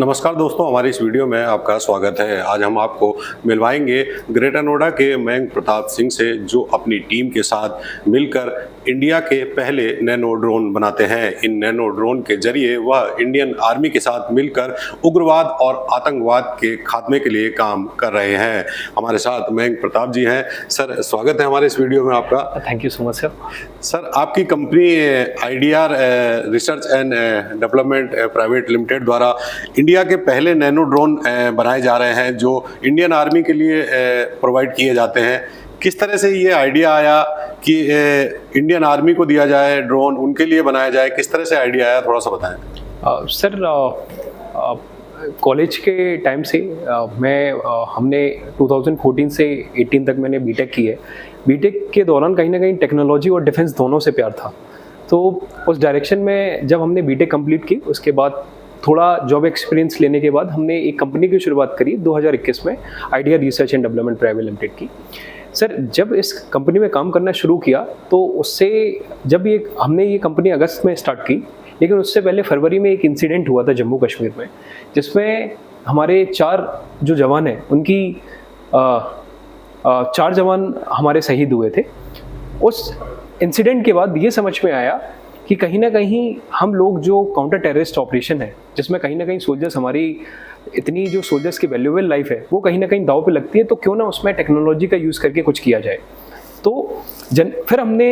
नमस्कार दोस्तों, हमारी इस वीडियो में आपका स्वागत है। आज हम आपको मिलवाएंगे ग्रेटर नोएडा के मयंक प्रताप सिंह से, जो अपनी टीम के साथ मिलकर इंडिया के पहले नैनो ड्रोन बनाते हैं। इन नैनो ड्रोन के जरिए वह इंडियन आर्मी के साथ मिलकर उग्रवाद और आतंकवाद के खात्मे के लिए काम कर रहे हैं। हमारे साथ मयंक प्रताप जी हैं। सर, स्वागत है हमारे इस वीडियो में आपका। Thank you so much sir. Sir, आपकी company IDR research and development private limited द्वारा इंडिया के पहले नैनो ड्रोन बनाए जा रहे हैं, जो इंडियन आर्मी के लिए प्रोवाइड किए जाते हैं। किस तरह से ये आइडिया आया कि इंडियन आर्मी को दिया जाए ड्रोन, उनके लिए बनाया जाए? किस तरह से आइडिया आया, थोड़ा सा बताएं। सर, कॉलेज के टाइम से हमने 2014 से 18 तक मैंने बीटेक की है। बीटेक के दौरान कहीं ना कहीं टेक्नोलॉजी और डिफेंस दोनों से प्यार था, तो उस डायरेक्शन में जब हमने बीटेक कंप्लीट की, उसके बाद थोड़ा जॉब एक्सपीरियंस लेने के बाद हमने एक कंपनी की शुरुआत करी 2021 में, IDR research and development private limited की। सर, जब इस कंपनी में काम करना शुरू किया तो उससे हमने ये कंपनी अगस्त में स्टार्ट की, लेकिन उससे पहले फरवरी में एक इंसिडेंट हुआ था जम्मू कश्मीर में, जिसमें हमारे 4 जो जवान हैं उनकी 4 जवान हमारे शहीद हुए थे। उस इंसिडेंट के बाद ये समझ में आया कि कहीं ना कहीं हम लोग जो काउंटर टेररिस्ट ऑपरेशन है, जिसमें कहीं ना कहीं सोल्जर्स, हमारी इतनी जो सोल्जर्स की वैल्यूएबल लाइफ है वो कहीं ना कहीं दांव पे लगती है, तो क्यों ना उसमें टेक्नोलॉजी का यूज़ करके कुछ किया जाए। तो फिर हमने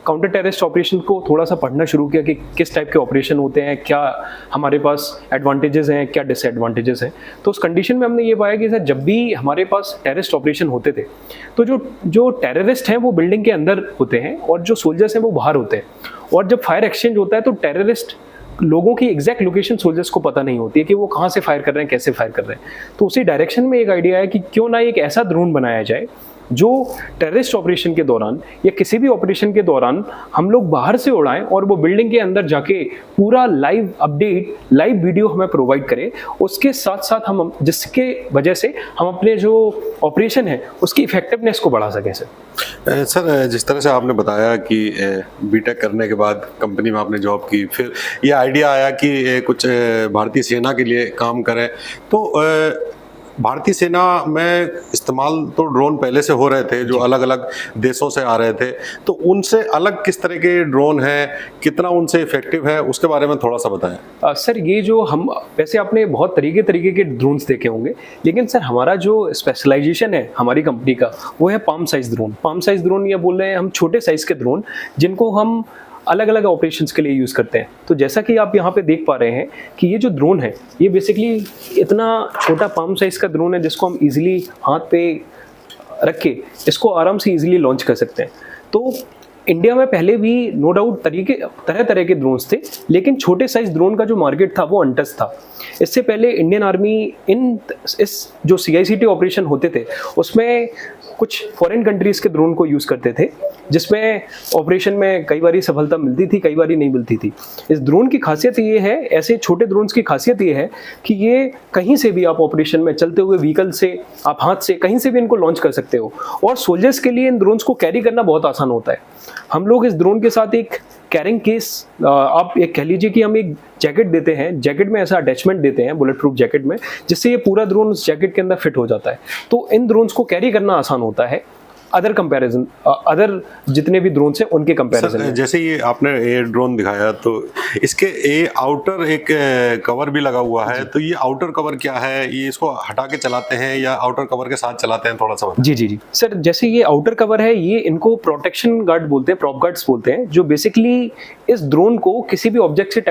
काउंटर टेररिस्ट ऑपरेशन को थोड़ा सा पढ़ना शुरू किया कि किस टाइप के ऑपरेशन होते हैं, क्या हमारे पास एडवांटेजेस हैं, क्या डिसएडवांटेजेस हैं। तो उस कंडीशन में हमने ये पाया कि सर, जब भी हमारे पास टेररिस्ट ऑपरेशन होते थे तो जो टेररिस्ट हैं वो बिल्डिंग के अंदर होते हैं और जो सोल्जर्स हैं वो बाहर होते हैं, और जब फायर एक्सचेंज होता है तो टेररिस्ट लोगों की एग्जैक्ट लोकेशन सोल्जर्स को पता नहीं होती है कि वो कहाँ से फायर कर रहे हैं, कैसे फायर कर रहे हैं। तो उसी डायरेक्शन में एक आइडिया है कि क्यों ना एक ऐसा ड्रोन बनाया जाए जो टेररिस्ट ऑपरेशन के दौरान या किसी भी ऑपरेशन के दौरान हम लोग बाहर से उड़ाएं और वो बिल्डिंग के अंदर जाके पूरा लाइव अपडेट, लाइव वीडियो हमें प्रोवाइड करे। उसके साथ साथ हम, जिसके वजह से हम अपने जो ऑपरेशन है उसकी इफेक्टिवनेस को बढ़ा सकें। सर, जिस तरह से आपने बताया कि बीटेक करने के बाद कंपनी में आपने जॉब की, फिर ये आइडिया आया कि कुछ भारतीय सेना के लिए काम करें, तो भारतीय सेना में इस्तेमाल तो ड्रोन पहले से हो रहे थे, जो अलग अलग देशों से आ रहे थे, तो उनसे अलग किस तरह के ड्रोन हैं, कितना उनसे इफेक्टिव है, उसके बारे में थोड़ा सा बताएं। सर, ये जो हम, वैसे आपने बहुत तरीके के ड्रोन्स देखे होंगे, लेकिन सर हमारा जो स्पेशलाइजेशन है हमारी कंपनी का वो है palm size drone. Palm size drone या बोल रहे हैं हम छोटे साइज के ड्रोन, जिनको हम अलग अलग ऑपरेशंस के लिए यूज़ करते हैं। तो जैसा कि आप यहाँ पे देख पा रहे हैं कि ये जो ड्रोन है ये बेसिकली इतना छोटा पाम साइज का ड्रोन है, जिसको हम इजीली हाथ पे रख के इसको आराम से इजीली लॉन्च कर सकते हैं। तो इंडिया में पहले भी नो डाउट तरह तरह के ड्रोन्स थे, लेकिन छोटे साइज ड्रोन का जो मार्केट था वो अनटच था। इससे पहले इंडियन आर्मी इस जो CICT ऑपरेशन होते थे उसमें कुछ फॉरेन कंट्रीज़ के ड्रोन को यूज़ करते थे, जिसमें ऑपरेशन में कई बारी सफलता मिलती थी, कई बारी नहीं मिलती थी। इस ड्रोन की खासियत ये है, ऐसे छोटे ड्रोन्स की खासियत ये है कि ये कहीं से भी आप ऑपरेशन में चलते हुए व्हीकल से, आप हाथ से कहीं से भी इनको लॉन्च कर सकते हो, और सोल्जर्स के लिए इन ड्रोन्स को कैरी करना बहुत आसान होता है। हम लोग इस ड्रोन के साथ एक कैरिंग केस, आप एक कह लीजिए कि हम एक जैकेट देते हैं, जैकेट में ऐसा अटैचमेंट देते हैं बुलेट प्रूफ जैकेट में, जिससे ये पूरा ड्रोन उस जैकेट के अंदर फिट हो जाता है। तो इन ड्रोन्स को कैरी करना आसान होता है अदर जितने भी ड्रोन हैं उनके कंपैरिजन में। जैसे ये आपने ये ड्रोन दिखाया, तो इसके ये आउटर एक कवर भी लगा हुआ है, तो ये आउटर कवर क्या है? ये इसको हटा के चलाते हैं या आउटर कवर के साथ चलाते हैं, थोड़ा सा बताएं। जी सर, जैसे ये आउटर कवर है, ये इनको प्रोटेक्शन गार्ड बोलते हैं, प्रॉप गार्ड्स बोलते हैं, जो बेसिकली इस ड्रोन को किसी भी ऑब्जेक्ट से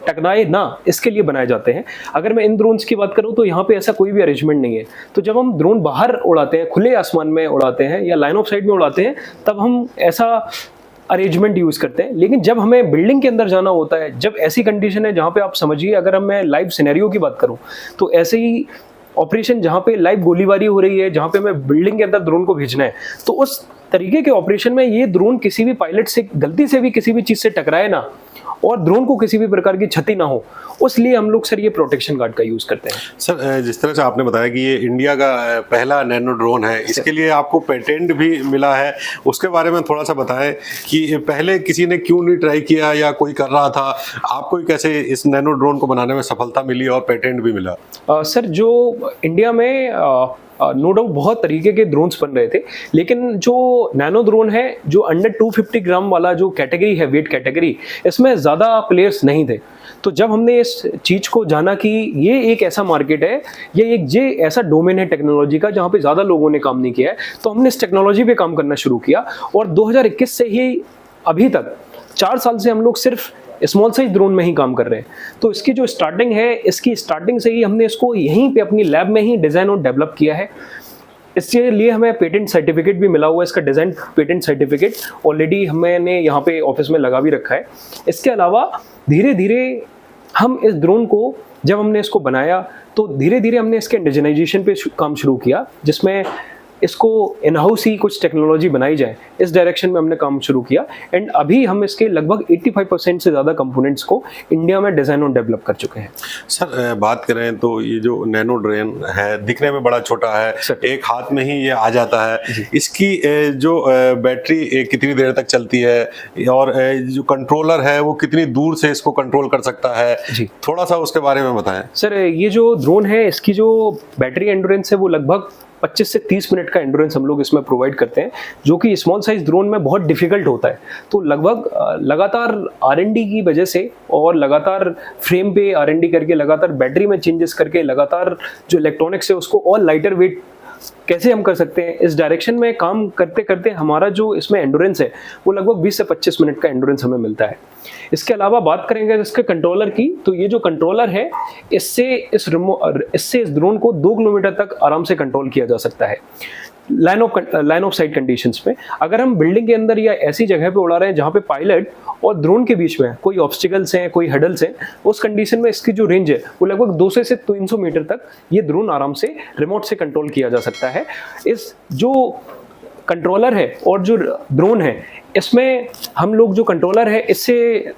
टकराए ना, इसके लिए बनाए जाते हैं। अगर मैं इन ड्रोन्स की बात करूं तो यहाँ पे ऐसा कोई भी अरेंजमेंट नहीं है। तो जब हम ड्रोन बाहर उड़ाते हैं, खुले आसमान में उड़ाते हैं या लाइन ऑफ साइट में उड़ाते हैं, तब हम ऐसा अरेंजमेंट यूज़ करते हैं। लेकिन जब हमें बिल्डिंग के अंदर जाना होता है, जब ऐसी कंडीशन है जहाँ पे आप समझिए, अगर मैं लाइव सिनेरियो की बात करूँ तो ऐसे ही ऑपरेशन जहाँ पे लाइव गोलीबारी हो रही है, जहाँ पे हमें बिल्डिंग के अंदर ड्रोन को भेजना है, तो उस तरीके के ऑपरेशन में ये ड्रोन किसी भी पायलट से गलती से भी किसी भी चीज़ से टकराए ना, और ड्रोन को किसी भी प्रकार की क्षति ना हो, उसलिए हम लोग सर ये प्रोटेक्शन गार्ड का यूज़ करते हैं। सर जिस तरह से आपने बताया कि ये इंडिया का पहला नैनो ड्रोन है, इसके लिए आपको पेटेंट भी मिला है, उसके बारे में थोड़ा सा बताएं कि पहले किसी ने क्यों नहीं ट्राई किया या कोई कर रहा था, आपको कैसे इस नैनो ड्रोन को बनाने में सफलता मिली और पेटेंट भी मिला? सर जो इंडिया में नो डाउट बहुत तरीके के ड्रोन्स बन रहे थे, लेकिन जो नैनो ड्रोन है जो अंडर 250 ग्राम वाला जो कैटेगरी है, वेट कैटेगरी, इसमें ज़्यादा प्लेयर्स नहीं थे। तो जब हमने इस चीज़ को जाना कि ये एक ऐसा मार्केट है, ये ऐसा डोमेन है टेक्नोलॉजी का जहाँ पे ज़्यादा लोगों ने काम नहीं किया है, तो हमने इस टेक्नोलॉजी पे काम करना शुरू किया। और 2021 से ही अभी तक 4 साल से हम लोग सिर्फ स्मॉल साइज ड्रोन में ही काम कर रहे हैं। तो इसकी जो स्टार्टिंग है, इसकी स्टार्टिंग से ही हमने इसको यहीं पे अपनी लैब में ही डिज़ाइन और डेवलप किया है। इसके लिए हमें पेटेंट सर्टिफिकेट भी मिला हुआ है। इसका डिज़ाइन पेटेंट सर्टिफिकेट ऑलरेडी मैंने यहाँ पे ऑफिस में लगा भी रखा है। इसके अलावा धीरे धीरे हम इस ड्रोन को, जब हमने इसको बनाया तो धीरे धीरे हमने इसके इंडिजिनाइजेशन पे काम शुरू किया, जिसमें इसको इन हाउस ही कुछ टेक्नोलॉजी बनाई जाए, इस डायरेक्शन में हमने काम शुरू किया। एंड अभी हम इसके लगभग 85% से ज़्यादा कंपोनेंट्स को इंडिया में डिज़ाइन और डेवलप कर चुके हैं। सर बात करें तो ये जो नैनो ड्रोन है दिखने में बड़ा छोटा है, एक हाथ में ही ये आ जाता है, इसकी जो बैटरी कितनी देर तक चलती है और जो कंट्रोलर है वो कितनी दूर से इसको कंट्रोल कर सकता है, थोड़ा सा उसके बारे में बताएं। सर ये जो ड्रोन है, इसकी जो बैटरी एंड्योरेंस है वो लगभग 25 से 30 मिनट का एंड्योरेंस हम लोग इसमें प्रोवाइड करते हैं, जो कि स्मॉल साइज ड्रोन में बहुत डिफिकल्ट होता है। तो लगभग लगातार R&D की वजह से और लगातार फ्रेम पे R&D करके, लगातार बैटरी में चेंजेस करके, लगातार जो इलेक्ट्रॉनिक्स है उसको और लाइटर वेट कैसे हम कर सकते हैं, इस डायरेक्शन में काम करते करते हमारा जो इसमें एंड्योरेंस है वो लगभग 20 से 25 मिनट का एंड्योरेंस हमें मिलता है। इसके अलावा बात करेंगे इसके कंट्रोलर की, तो ये जो कंट्रोलर है इससे इस ड्रोन को 2 किलोमीटर तक आराम से कंट्रोल किया जा सकता है लाइन ऑफ साइट कंडीशंस में। अगर हम बिल्डिंग के अंदर या ऐसी जगह पे उड़ा रहे हैं जहाँ पे पायलट और ड्रोन के बीच में कोई ऑब्स्टिकल्स हैं, कोई हडल्स हैं, उस कंडीशन में इसकी जो रेंज है वो लगभग 200 से 300 मीटर तक ये ड्रोन आराम से रिमोट से कंट्रोल किया जा सकता है। इस जो कंट्रोलर है और जो ड्रोन है, इसमें हम लोग जो कंट्रोलर है इससे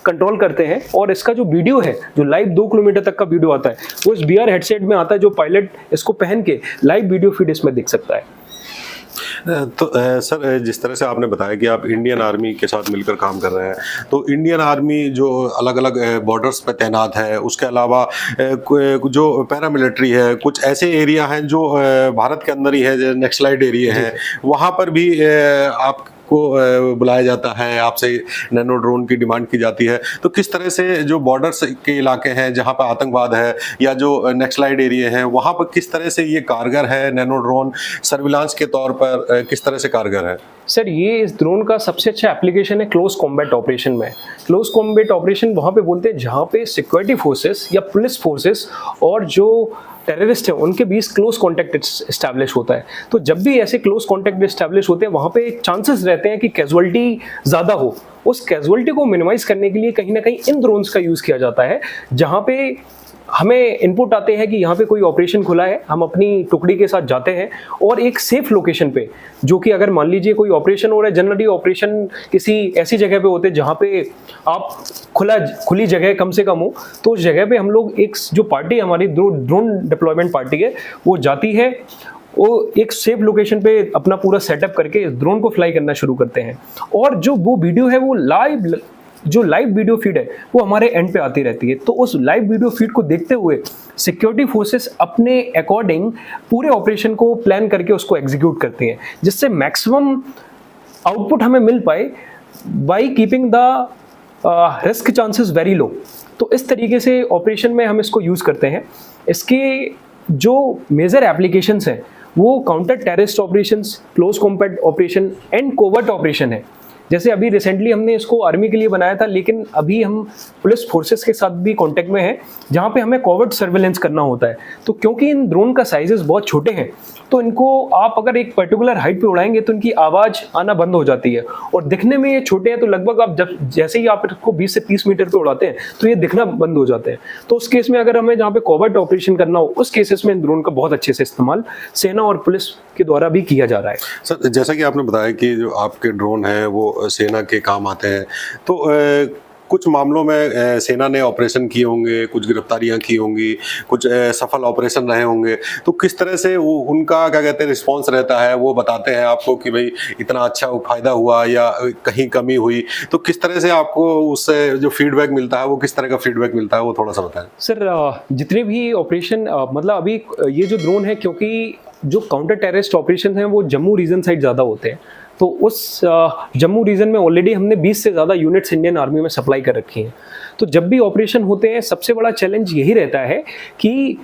कंट्रोल करते हैं, और इसका जो वीडियो है, जो लाइव 2 किलोमीटर तक का वीडियो आता है, वो इस VR हेडसेट में आता है, जो पायलट इसको पहन के लाइव वीडियो फीड इसमें देख सकता है। तो सर जिस तरह से आपने बताया कि आप इंडियन आर्मी के साथ मिलकर काम कर रहे हैं, तो इंडियन आर्मी जो अलग अलग बॉर्डर्स पे तैनात है, उसके अलावा जो पैरामिलिट्री है, कुछ ऐसे एरिया हैं जो भारत के अंदर ही है, नेक्सलाइट एरिया है, वहाँ पर भी आप को बुलाया जाता है, आपसे नैनो ड्रोन की डिमांड की जाती है। तो किस तरह से जो बॉर्डर्स के इलाके हैं जहां पर आतंकवाद है या जो नेक्सलाइट एरिया हैं, वहां पर किस तरह से ये कारगर है नैनो ड्रोन, सर्विलांस के तौर पर किस तरह से कारगर है? सर ये इस ड्रोन का सबसे अच्छा एप्लीकेशन है क्लोज कॉम्बैट ऑपरेशन में। क्लोज कॉम्बैट ऑपरेशन वहाँ पे बोलते हैं जहाँ पे सिक्योरिटी फोर्सेस या पुलिस फोर्सेस और जो टेररिस्ट हैं उनके बीच क्लोज कॉन्टैक्ट इस्टेब्लिश होता है। तो जब भी ऐसे क्लोज कॉन्टैक्ट इस्टेब्लिश होते हैं, वहाँ पे चांसेस रहते हैं कि कैजुअलिटी ज़्यादा हो। उस कैजुअलिटी को मिनिमाइज करने के लिए कहीं ना कहीं इन ड्रोन्स का यूज़ किया जाता है, जहाँ पे हमें इनपुट आते हैं कि यहाँ पे कोई ऑपरेशन खुला है, हम अपनी टुकड़ी के साथ जाते हैं और एक सेफ लोकेशन पे, जो कि अगर मान लीजिए कोई ऑपरेशन हो रहा है, जनरली ऑपरेशन किसी ऐसी जगह पे होते हैं जहाँ पे आप खुली जगह कम से कम हो, तो उस जगह पे हम लोग एक जो पार्टी हमारी ड्रोन डिप्लॉयमेंट पार्टी है वो जाती है, वो एक सेफ लोकेशन पे अपना पूरा सेटअप करके ड्रोन को फ्लाई करना शुरू करते हैं। और जो वो वीडियो है वो लाइव वीडियो फीड है वो हमारे एंड पे आती रहती है। तो उस लाइव वीडियो फीड को देखते हुए सिक्योरिटी फोर्सेस अपने अकॉर्डिंग पूरे ऑपरेशन को प्लान करके उसको एग्जीक्यूट करती हैं, जिससे मैक्सिमम आउटपुट हमें मिल पाए by keeping the risk chances very low. तो इस तरीके से ऑपरेशन में हम इसको यूज़ करते हैं। इसके जो मेजर एप्लीकेशंस हैं वो counter terrorist operations, close combat operation and covert operation है। जैसे अभी रिसेंटली हमने इसको आर्मी के लिए बनाया था, लेकिन अभी हम पुलिस फोर्सेस के साथ भी कांटेक्ट में हैं, जहाँ पे हमें कोवर्ट सर्वेलेंस करना होता है। तो क्योंकि इन ड्रोन का साइजेस बहुत छोटे हैं, तो इनको आप अगर एक पर्टिकुलर हाइट पे उड़ाएंगे तो इनकी आवाज़ आना बंद हो जाती है, और दिखने में ये छोटे हैं, तो लगभग आप जैसे ही आप इसको 20 से 30 मीटर पे उड़ाते हैं तो ये दिखना बंद हो जाते हैं। तो उस केस में अगर हमें जहाँ पे कोवर्ट ऑपरेशन करना हो, उस केसेस में ड्रोन का बहुत अच्छे से इस्तेमाल सेना और पुलिस के द्वारा भी किया जा रहा है। सर जैसा कि आपने बताया कि जो आपके ड्रोन है वो सेना के काम आते हैं, तो कुछ मामलों में सेना ने ऑपरेशन किए होंगे, कुछ गिरफ्तारियां की होंगी, कुछ सफल ऑपरेशन रहे होंगे, तो किस तरह से वो उनका क्या कहते हैं रिस्पॉन्स रहता है? वो बताते हैं आपको कि भाई इतना अच्छा फायदा हुआ या कहीं कमी हुई, तो किस तरह से आपको उससे जो फीडबैक मिलता है वो किस तरह का फीडबैक मिलता है, वो थोड़ा सा बताएं। सर जितने भी ऑपरेशन मतलब अभी ये जो ड्रोन है, क्योंकि जो काउंटर टेररिस्ट ऑपरेशन हैं वो जम्मू रीजन साइड ज़्यादा होते हैं, तो उस जम्मू रीजन में ऑलरेडी हमने 20 से ज़्यादा यूनिट्स इंडियन आर्मी में सप्लाई कर रखी हैं। तो जब भी ऑपरेशन होते हैं सबसे बड़ा चैलेंज यही रहता है कि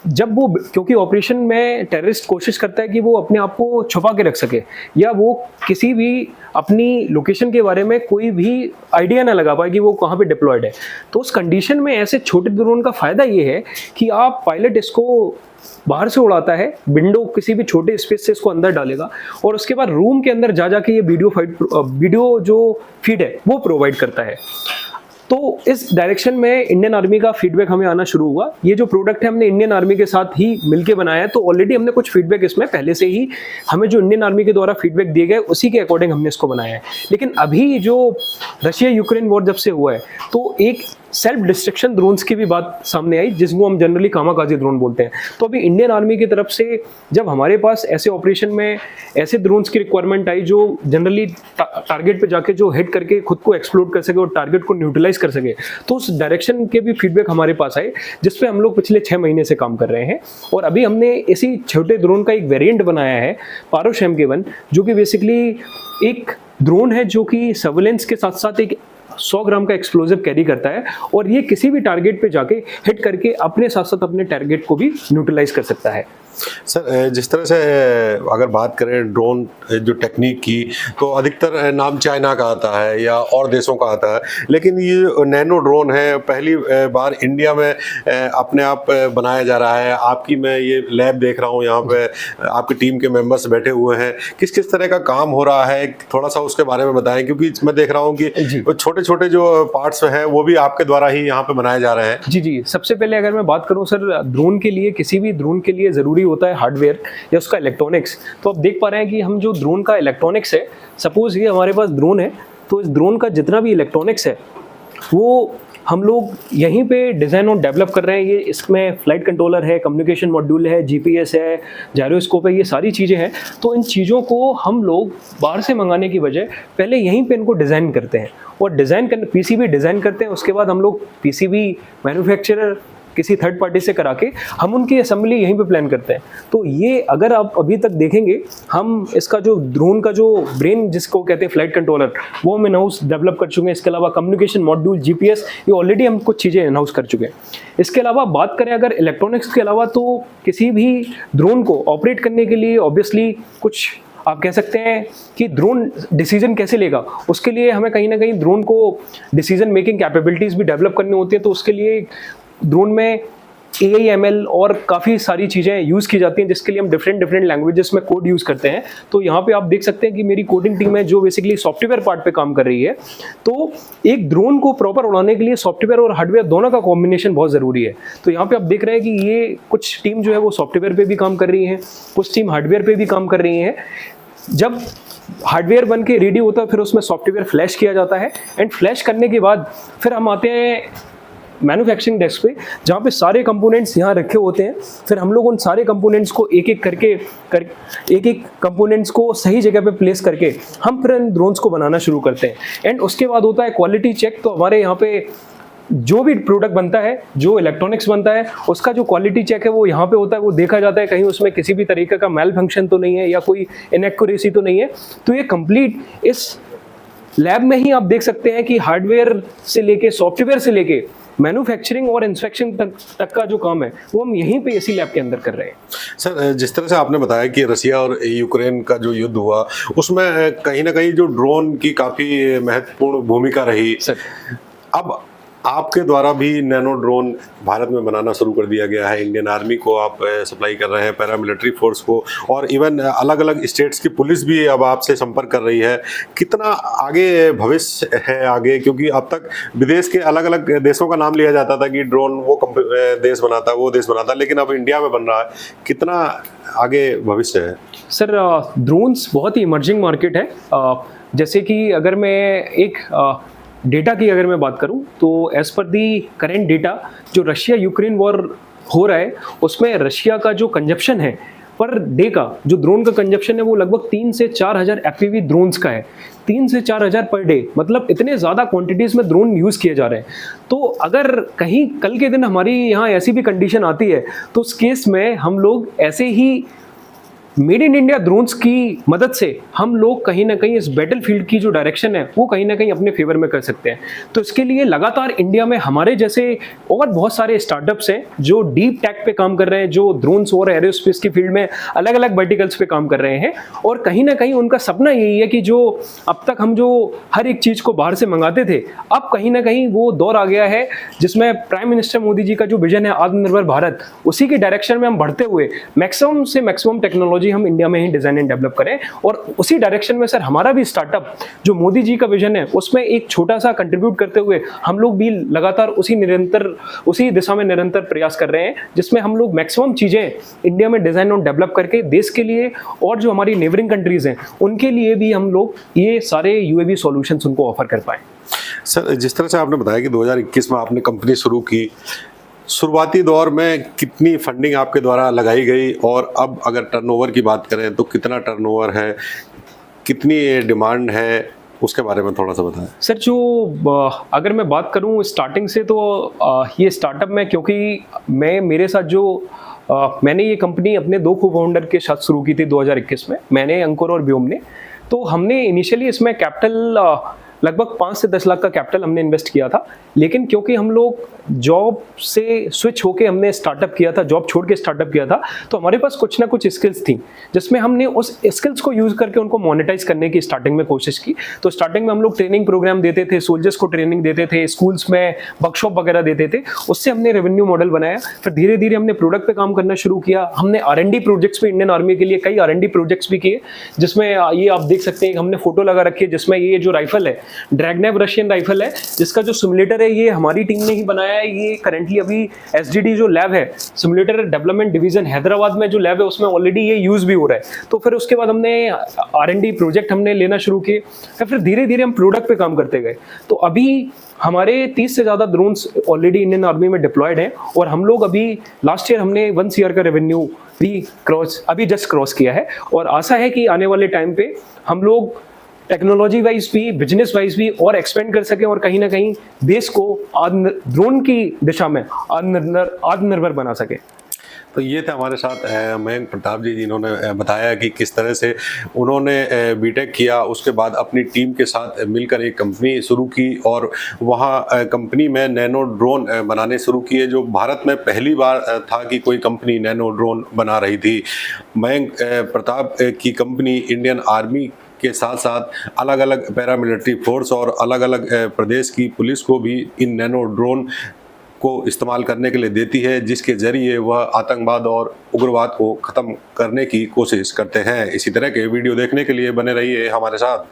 जब वो, क्योंकि ऑपरेशन में टेररिस्ट कोशिश करता है कि वो अपने आप को छुपा के रख सके या वो किसी भी अपनी लोकेशन के बारे में कोई भी आइडिया ना लगा पाए कि वो कहाँ पे डिप्लॉयड है। तो उस कंडीशन में ऐसे छोटे ड्रोन का फ़ायदा ये है कि आप पायलट इसको बाहर से उड़ाता है, विंडो किसी भी छोटे स्पेस से इसको अंदर डालेगा और उसके बाद रूम के अंदर जा जाके ये वीडियो जो फीड है वो प्रोवाइड करता है। तो इस डायरेक्शन में इंडियन आर्मी का फीडबैक हमें आना शुरू हुआ। ये जो प्रोडक्ट है हमने इंडियन आर्मी के साथ ही मिलके बनाया है, तो ऑलरेडी हमने कुछ फीडबैक इसमें पहले से ही हमें जो इंडियन आर्मी के द्वारा फीडबैक दिए गए उसी के अकॉर्डिंग हमने इसको बनाया है। लेकिन अभी जो रशिया यूक्रेन वॉर जब से हुआ है तो एक सेल्फ डिस्ट्रक्शन ड्रोन्स की भी बात सामने आई, जिसको हम जनरली कामाकाजी ड्रोन बोलते हैं। तो अभी इंडियन आर्मी की तरफ से जब हमारे पास ऐसे ऑपरेशन में ऐसे ड्रोन्स की रिक्वायरमेंट आई जो जनरली टारगेट पे जाके जो हिट करके खुद को एक्सप्लोड कर सके और टारगेट को न्यूट्रलाइज कर सके, तो उस डायरेक्शन के भी फीडबैक हमारे पास आए, जिसपे हम लोग पिछले 6 महीने से काम कर रहे हैं। और अभी हमने इसी छोटे ड्रोन का एक वेरिएंट बनाया है पारोश MK1, जो कि बेसिकली एक ड्रोन है जो कि सर्वेलेंस के साथ साथ एक 100 ग्राम का एक्सप्लोजिव कैरी करता है और ये किसी भी टारगेट पे जाके हिट करके अपने साथ साथ अपने टारगेट को भी न्यूट्रलाइज कर सकता है। सर जिस तरह से अगर बात करें ड्रोन जो टेक्निक की, तो अधिकतर नाम चाइना का आता है या और देशों का आता है, लेकिन ये नैनो ड्रोन है पहली बार इंडिया में अपने आप बनाया जा रहा है। आपकी मैं ये लैब देख रहा हूँ, यहाँ पे आपकी टीम के मेंबर्स बैठे हुए हैं, किस किस तरह का काम हो रहा है थोड़ा सा उसके बारे में बताएं, क्योंकि मैं देख रहा हूँ कि छोटे छोटे जो पार्ट्स हैं वो भी आपके द्वारा ही यहाँ पे बनाए जा रहे हैं। जी, सबसे पहले अगर मैं बात करूँ सर, ड्रोन के लिए, किसी भी ड्रोन के लिए ज़रूरी होता है हार्डवेयर या उसका इलेक्ट्रॉनिक्स। तो आप देख पा रहे हैं कि हम जो ड्रोन का इलेक्ट्रॉनिक्स है, सपोज ये हमारे पास ड्रोन है, तो इस ड्रोन का जितना भी इलेक्ट्रॉनिक्स है वो हम लोग यहीं पे डिज़ाइन और डेवलप कर रहे हैं। ये इसमें फ्लाइट कंट्रोलर है, कम्युनिकेशन मॉड्यूल है, GPS है, जायरोस्कोप है, ये सारी चीज़ें हैं। तो इन चीज़ों को हम लोग बाहर से मंगाने की बजाय पहले यहीं पे इनको डिज़ाइन करते हैं और डिज़ाइन कर PCB डिज़ाइन करते हैं। उसके बाद हम लोग PCB मैन्युफैक्चरर किसी थर्ड पार्टी से करा के हम उनकी असेंबली यहीं पे प्लान करते हैं। तो ये अगर आप अभी तक देखेंगे, हम इसका जो ड्रोन का जो ब्रेन जिसको कहते हैं फ्लाइट कंट्रोलर, वो हम इन हाउस डेवलप कर चुके हैं। इसके अलावा कम्युनिकेशन मॉड्यूल, GPS, ये ऑलरेडी हम कुछ चीज़ें इन हाउस कर चुके हैं। इसके अलावा बात करें अगर इलेक्ट्रॉनिक्स के अलावा, तो किसी भी ड्रोन को ऑपरेट करने के लिए ऑब्वियसली कुछ आप कह सकते हैं कि ड्रोन डिसीजन कैसे लेगा, उसके लिए हमें कहीं ना कहीं ड्रोन को डिसीजन मेकिंग कैपेबिलिटीज़ भी डेवलप करनी होती है। तो उसके लिए ड्रोन में AI ML और काफ़ी सारी चीज़ें यूज़ की जाती हैं, जिसके लिए हम डिफरेंट लैंग्वेजेस में कोड यूज़ करते हैं। तो यहाँ पे आप देख सकते हैं कि मेरी कोडिंग टीम है जो बेसिकली सॉफ्टवेयर पार्ट पे काम कर रही है। तो एक ड्रोन को प्रॉपर उड़ाने के लिए सॉफ्टवेयर और हार्डवेयर दोनों का कॉम्बिनेशन बहुत ज़रूरी है। तो यहाँ पे आप देख रहे हैं कि ये कुछ टीम जो है वो सॉफ्टवेयर पर भी काम कर रही है, कुछ टीम हार्डवेयर पर भी काम कर रही है। जब हार्डवेयर बन के रेडी होता है फिर उसमें सॉफ्टवेयर फ्लैश किया जाता है, एंड फ्लैश करने के बाद फिर हम आते हैं मैन्युफैक्चरिंग डेस्क पे, जहाँ पे सारे कंपोनेंट्स यहाँ रखे होते हैं। फिर हम लोग उन सारे कंपोनेंट्स को एक एक कंपोनेंट्स को सही जगह पे प्लेस करके हम फिर इन ड्रोन्स को बनाना शुरू करते हैं। एंड उसके बाद होता है क्वालिटी चेक। तो हमारे यहाँ पे जो भी प्रोडक्ट बनता है, जो इलेक्ट्रॉनिक्स बनता है, उसका जो क्वालिटी चेक है वो यहाँ पे होता है। वो देखा जाता है कहीं उसमें किसी भी तरीके का मेल फंक्शन तो नहीं है या कोई इनएक्यूरेसी तो नहीं है। तो ये कंप्लीट इस लैब में ही आप देख सकते हैं कि हार्डवेयर से लेके, सॉफ्टवेयर से लेके, मैन्युफैक्चरिंग और इंस्पेक्शन तक का जो काम है वो हम यहीं पे इसी लैब के अंदर कर रहे हैं। सर जिस तरह से आपने बताया कि रसिया और यूक्रेन का जो युद्ध हुआ उसमें कहीं ना कहीं जो ड्रोन की काफ़ी महत्वपूर्ण भूमिका रही। सर अब आपके द्वारा भी नैनो ड्रोन भारत में बनाना शुरू कर दिया गया है। इंडियन आर्मी को आप सप्लाई कर रहे हैं, पैरामिलिट्री फोर्स को, और इवन अलग अलग स्टेट्स की पुलिस भी अब आपसे संपर्क कर रही है। कितना आगे भविष्य है आगे, क्योंकि अब तक विदेश के अलग अलग देशों का नाम लिया जाता था कि ड्रोन वो देश बनाता है, वो देश बनाता है, लेकिन अब इंडिया में बन रहा है। कितना आगे भविष्य है? सर ड्रोन्स बहुत ही इमर्जिंग मार्केट है। जैसे कि अगर मैं एक डेटा की अगर मैं बात करूं तो एज पर दी करेंट डेटा जो रशिया यूक्रेन वॉर हो रहा है उसमें रशिया का जो कंजप्शन है पर डे का, जो ड्रोन का कंजप्शन है वो लगभग 3 से 4 हज़ार FPV ड्रोन्स का है। 3 से 4 हज़ार पर डे, मतलब इतने ज़्यादा क्वांटिटीज़ में ड्रोन यूज़ किए जा रहे हैं। तो अगर कहीं कल के दिन हमारी यहाँ ऐसी भी कंडीशन आती है तो उस केस में हम लोग ऐसे he made in India drones की मदद से हम लोग कहीं ना कहीं इस बैटल फील्ड की जो डायरेक्शन है वो कहीं ना कहीं अपने फेवर में कर सकते हैं। तो इसके लिए लगातार इंडिया में हमारे जैसे और बहुत सारे स्टार्टअप्स हैं जो डीप टेक पे काम कर रहे हैं, जो ड्रोन्स और एरोस्पेस की फील्ड में अलग अलग वर्टिकल्स पे काम कर रहे हैं। और कहीं ना कहीं उनका सपना यही है कि जो अब तक हम जो हर एक चीज़ को बाहर से मंगाते थे, अब कहीं ना कहीं वो दौर आ गया है जिसमें प्राइम मिनिस्टर मोदी जी का जो विजन है आत्मनिर्भर भारत, उसी के डायरेक्शन में हम बढ़ते हुए मैक्सिमम से मैक्सिमम टेक्नोलॉजी हम इंडिया में ही डिजाइन एंड डेवलप करें। और उसी डायरेक्शन में सर हमारा भी स्टार्टअप जो मोदी जी का विजन है उसमें एक छोटा सा कंट्रीब्यूट करते हुए हम लोग भी लगातार उसी दिशा में निरंतर प्रयास कर रहे हैं, जिसमें हम लोग मैक्सिमम चीजें इंडिया में डिजाइन और डेवलप करके देश के लिए और जो हमारी नेबरिंग कंट्रीज हैं उनके लिए भी हम लोग ये सारे UAV सॉल्यूशंस उनको ऑफर कर पाए। सर, जिस तरह से आपने बताया कि 2021 में आपने कंपनी शुरू की, शुरुआती दौर में कितनी फंडिंग आपके द्वारा लगाई गई और अब अगर टर्नओवर की बात करें तो कितना टर्नओवर है, कितनी डिमांड है, उसके बारे में थोड़ा सा बताएं। सर जो अगर मैं बात करूं स्टार्टिंग से तो ये स्टार्टअप में, क्योंकि मेरे साथ जो मैंने ये कंपनी अपने 2 को फाउंडर के साथ शुरू की थी 2021 में, मैंने अंकुर और व्योम ने। तो हमने इनिशियली इसमें कैपिटल लगभग 5 से 10 लाख का कैपिटल हमने इन्वेस्ट किया था। लेकिन क्योंकि हम लोग जॉब से स्विच होके हमने स्टार्टअप किया था, जॉब छोड़ के स्टार्टअप किया था, तो हमारे पास कुछ ना कुछ स्किल्स थी जिसमें हमने उस स्किल्स को यूज़ करके उनको मोनेटाइज करने की स्टार्टिंग में कोशिश की। तो स्टार्टिंग में हम लोग ट्रेनिंग प्रोग्राम देते थे, सोल्जर्स को ट्रेनिंग देते थे, स्कूल्स में वर्कशॉप वगैरह देते थे, उससे हमने रेवेन्यू मॉडल बनाया। फिर धीरे धीरे हमने प्रोडक्ट पे काम करना शुरू किया। हमने R&D प्रोजेक्ट्स पे इंडियन आर्मी के लिए कई R&D प्रोजेक्ट्स भी किए, जिसमें ये आप देख सकते हैं हमने फोटो लगा रखी है, जिसमें ये जो राइफल है ड्रैगनैव रशियन राइफल है, जिसका जो सिमुलेटर है ये हमारी टीम ने ही बनाया है। ये करेंटली अभी SDD जो लैब है, सिमुलेटर डेवलपमेंट डिवीजन हैदराबाद में जो लैब है, उसमें ऑलरेडी ये यूज भी हो रहा है। तो फिर उसके बाद हमने R&D प्रोजेक्ट हमने लेना शुरू किए, फिर धीरे धीरे हम प्रोडक्ट पे काम करते गए। तो अभी हमारे 30 से ज़्यादा ड्रोन्स ऑलरेडी इंडियन आर्मी में डिप्लॉयड हैं और हम लोग अभी लास्ट ईयर हमने 1 CR का रेवेन्यू भी अभी जस्ट क्रॉस किया है। और आशा है कि आने वाले टाइम पे हम लोग टेक्नोलॉजी वाइज भी, बिजनेस वाइज भी और एक्सपेंड कर सकें और कहीं ना कहीं देश को ड्रोन की दिशा में आत्मनिर्भर बना सके। तो ये थे हमारे साथ मयंक प्रताप जी, जिन्होंने बताया कि किस तरह से उन्होंने बीटेक किया, उसके बाद अपनी टीम के साथ मिलकर एक कंपनी शुरू की और वहाँ कंपनी में नैनो ड्रोन बनाने शुरू किए, जो भारत में पहली बार था कि कोई कंपनी नैनो ड्रोन बना रही थी। मयंक प्रताप की कंपनी इंडियन आर्मी के साथ साथ अलग अलग पैरामिलिट्री फोर्स और अलग अलग प्रदेश की पुलिस को भी इन नैनो ड्रोन को इस्तेमाल करने के लिए देती है, जिसके ज़रिए वह आतंकवाद और उग्रवाद को ख़त्म करने की कोशिश करते हैं। इसी तरह के वीडियो देखने के लिए बने रहिए हमारे साथ।